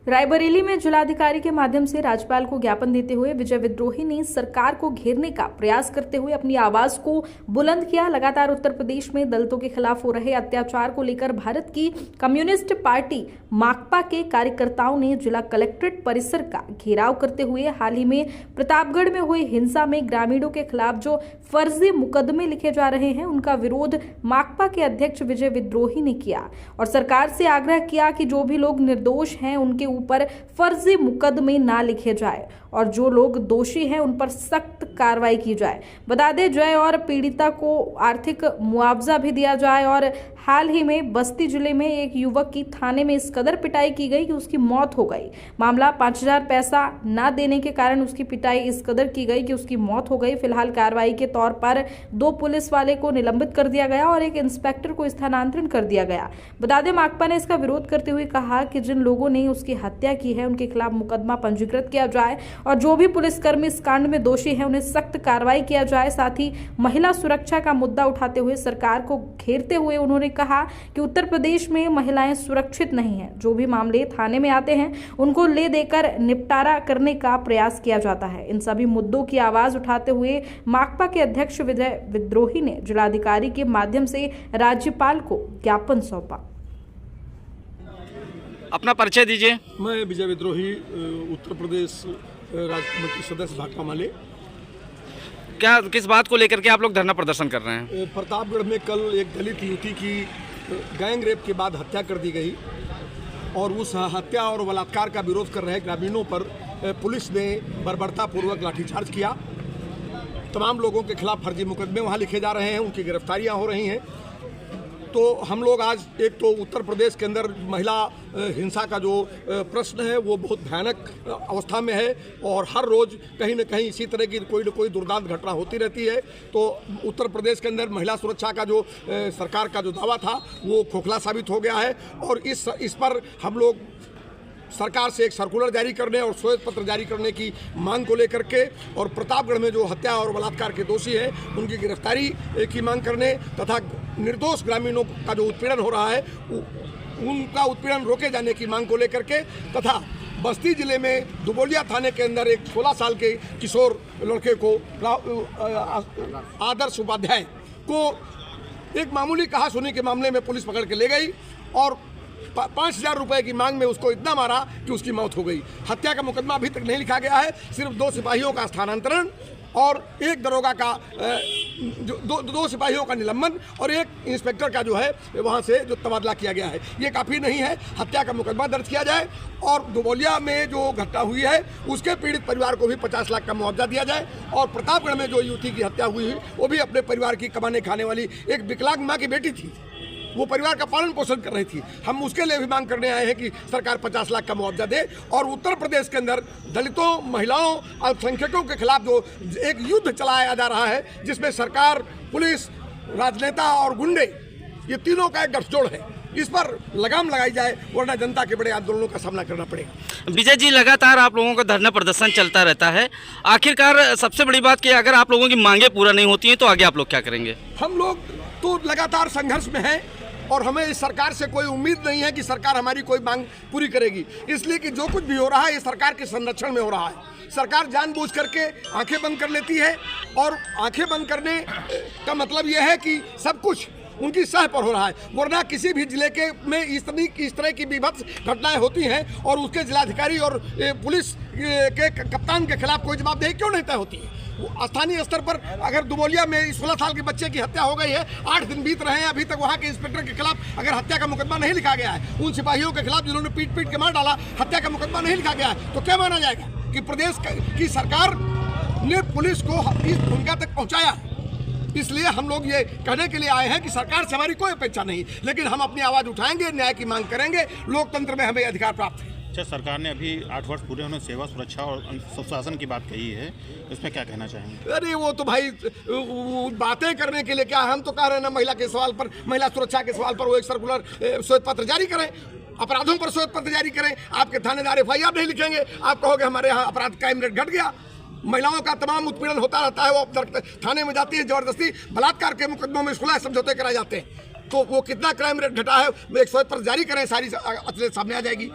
रायबरेली में जिलाधिकारी के माध्यम से राज्यपाल को ज्ञापन देते हुए विजय विद्रोही ने सरकार को घेरने का प्रयास करते हुए अपनी आवाज को बुलंद किया। लगातार उत्तर प्रदेश में दलितों के खिलाफ हो रहे अत्याचार को लेकर भारत की कम्युनिस्ट पार्टी माकपा के कार्यकर्ताओं ने जिला कलेक्ट्रेट परिसर का घेराव करते हुए हाल ही में प्रतापगढ़ में हुई हिंसा में ग्रामीणों के खिलाफ जो फर्जी मुकदमे लिखे जा रहे हैं उनका विरोध माकपा के अध्यक्ष विजय विद्रोही ने किया और सरकार से आग्रह किया कि जो भी लोग निर्दोष हैं उनके ऊपर फर्जी मुकदमे ना लिखे जाए और जो लोग दोषी हैं उन पर सख्त कार्रवाई की जाए। बता दें, जय और पीड़िता को आर्थिक मुआवजा भी दिया जाए। और हाल ही में बस्ती जिले में एक युवक की थाने में इस कदर पिटाई की गई कि उसकी मौत हो गई। मामला 5000 पैसा ना देने के कारण उसकी पिटाई इस कदर की गई कि उसकी मौत हो गई। फिलहाल कार्रवाई के तौर पर 2 पुलिस वाले को निलंबित कर दिया गया और एक इंस्पेक्टर को स्थानांतरित कर दिया गया। बता दें, माकपा ने इसका विरोध करते हुए कहा कि जिन लोगों ने उसकी हत्या की है उनके खिलाफ मुकदमा पंजीकृत किया जाए और जो भी पुलिसकर्मी इस कांड में दोषी है उन्हें सख्त कार्रवाई किया जाए। साथ ही महिला सुरक्षा का मुद्दा उठाते हुए सरकार को घेरते हुए उन्होंने कहा कि उत्तर प्रदेश में महिलाएं सुरक्षित नहीं हैं। जो भी मामले थाने में आते हैं उनको ले देकर निपटारा करने का प्रयास किया जाता है। इन सभी मुद्दों की आवाज उठाते हुए माकपा के अध्यक्ष विजय विद्रोही ने जिलाधिकारी के माध्यम से राज्यपाल को ज्ञापन सौंपा। अपना परिचय दीजिए। मैं विजय विद्रोही, उत्तर प्रदेश राज्य कमेटी सदस्य भाकपा माले। क्या किस बात को लेकर के आप लोग धरना प्रदर्शन कर रहे हैं? प्रतापगढ़ में कल एक दलित युवती की गैंग रेप के बाद हत्या कर दी गई और उस हत्या और बलात्कार का विरोध कर रहे ग्रामीणों पर पुलिस ने बर्बरतापूर्वक लाठीचार्ज किया। तमाम लोगों के खिलाफ फर्जी मुकदमे वहाँ लिखे जा रहे हैं, उनकी गिरफ्तारियाँ हो रही हैं। तो हम लोग आज एक तो उत्तर प्रदेश के अंदर महिला हिंसा का जो प्रश्न है वो बहुत भयानक अवस्था में है और हर रोज़ कहीं न कहीं इसी तरह की कोई न कोई दुर्दांत घटना होती रहती है। तो उत्तर प्रदेश के अंदर महिला सुरक्षा का जो सरकार का जो दावा था वो खोखला साबित हो गया है और इस पर हम लोग सरकार से एक सर्कुलर जारी करने और श्वेत पत्र जारी करने की मांग को लेकर के और प्रतापगढ़ में जो हत्या और बलात्कार के दोषी हैं उनकी गिरफ्तारी की मांग करने तथा निर्दोष ग्रामीणों का जो उत्पीड़न हो रहा है उनका उत्पीड़न रोके जाने की मांग को लेकर के तथा बस्ती जिले में दुबोलिया थाने के अंदर एक 16 साल के किशोर लड़के को आदर्श उपाध्याय को एक मामूली कहासुनी के मामले में पुलिस पकड़ के ले गई और 5000 रुपए की मांग में उसको इतना मारा कि उसकी मौत हो गई। हत्या का मुकदमा अभी तक नहीं लिखा गया है, सिर्फ 2 सिपाहियों का स्थानांतरण और एक दरोगा का दो सिपाहियों का निलंबन और एक इंस्पेक्टर का जो है वहाँ से जो तबादला किया गया है। ये काफ़ी नहीं है, हत्या का मुकदमा दर्ज किया जाए और दुबोलिया में जो घटना हुई है उसके पीड़ित परिवार को भी 50 लाख का मुआवजा दिया जाए और प्रतापगढ़ में जो युवती की हत्या हुई वो भी अपने परिवार की कमाने खाने वाली एक विकलांग माँ की बेटी थी, वो परिवार का पालन पोषण कर रही थी। हम उसके लिए भी मांग करने आए हैं कि सरकार 50 लाख का मुआवजा दे और उत्तर प्रदेश के अंदर दलितों, महिलाओं, अल्पसंख्यकों के खिलाफ जो एक युद्ध चलाया जा रहा है जिसमें सरकार, पुलिस, राजनेता और गुंडे ये तीनों का एक गठजोड़ है, इस पर लगाम लगाई जाए वरना जनता के बड़े आंदोलनों का सामना करना पड़ेगा। विजय जी, लगातार आप लोगों का धरना प्रदर्शन चलता रहता है, आखिरकार सबसे बड़ी बात कि अगर आप लोगों की मांगे पूरा नहीं होती हैं तो आगे आप लोग क्या करेंगे? हम लोग तो लगातार संघर्ष में हैं और हमें इस सरकार से कोई उम्मीद नहीं है कि सरकार हमारी कोई मांग पूरी करेगी, इसलिए कि जो कुछ भी हो रहा है ये सरकार के संरक्षण में हो रहा है। सरकार जानबूझ करके आंखें बंद कर लेती है और आंखें बंद करने का मतलब यह है कि सब कुछ उनकी सह पर हो रहा है, वरना किसी भी जिले के में इस तरह की विभत्स घटनाएं होती हैं और उसके जिलाधिकारी और पुलिस के कप्तान के खिलाफ कोई जवाबदेही क्यों नहीं तय होती है। स्थानीय स्तर पर अगर दुबोलिया में 16 साल के बच्चे की हत्या हो गई है, 8 दिन बीत रहे हैं, अभी तक वहाँ के इंस्पेक्टर के खिलाफ अगर हत्या का मुकदमा नहीं लिखा गया है, उन सिपाहियों के खिलाफ जिन्होंने पीट के मार डाला, हत्या का मुकदमा नहीं लिखा गया है, तो क्या माना जाएगा कि प्रदेश की सरकार ने पुलिस को इस भूमिका तक पहुँचाया है। इसलिए हम लोग ये कहने के लिए आए हैं कि सरकार से हमारी कोई अपेक्षा नहीं, लेकिन हम अपनी आवाज़ उठाएंगे, न्याय की मांग करेंगे, लोकतंत्र में हमें अधिकार प्राप्त है। अच्छा, सरकार ने अभी 8 वर्ष पूरे होने सेवा, सुरक्षा और सुशासन की बात कही है, इसमें क्या कहना चाहेंगे? अरे वो तो भाई बातें करने के लिए क्या, हम तो कह रहे हैं ना महिला के सवाल पर, महिला सुरक्षा के सवाल पर वो एक सर्कुलर श्वेत पत्र जारी करें, अपराधों पर श्वेत पत्र जारी करें। आपके थानेदार FIR नहीं लिखेंगे, आप कहोगे हमारे यहाँ अपराध क्राइम रेट घट गया। महिलाओं का तमाम उत्पीड़न होता रहता है, वो थाने में जाती है, जबरदस्ती बलात्कार के मुकदमों में सुलह समझौते कराए जाते हैं, तो वो कितना क्राइम रेट घटा है, एक श्वेत पत्र जारी करें, सारी असलियत सामने आ जाएगी।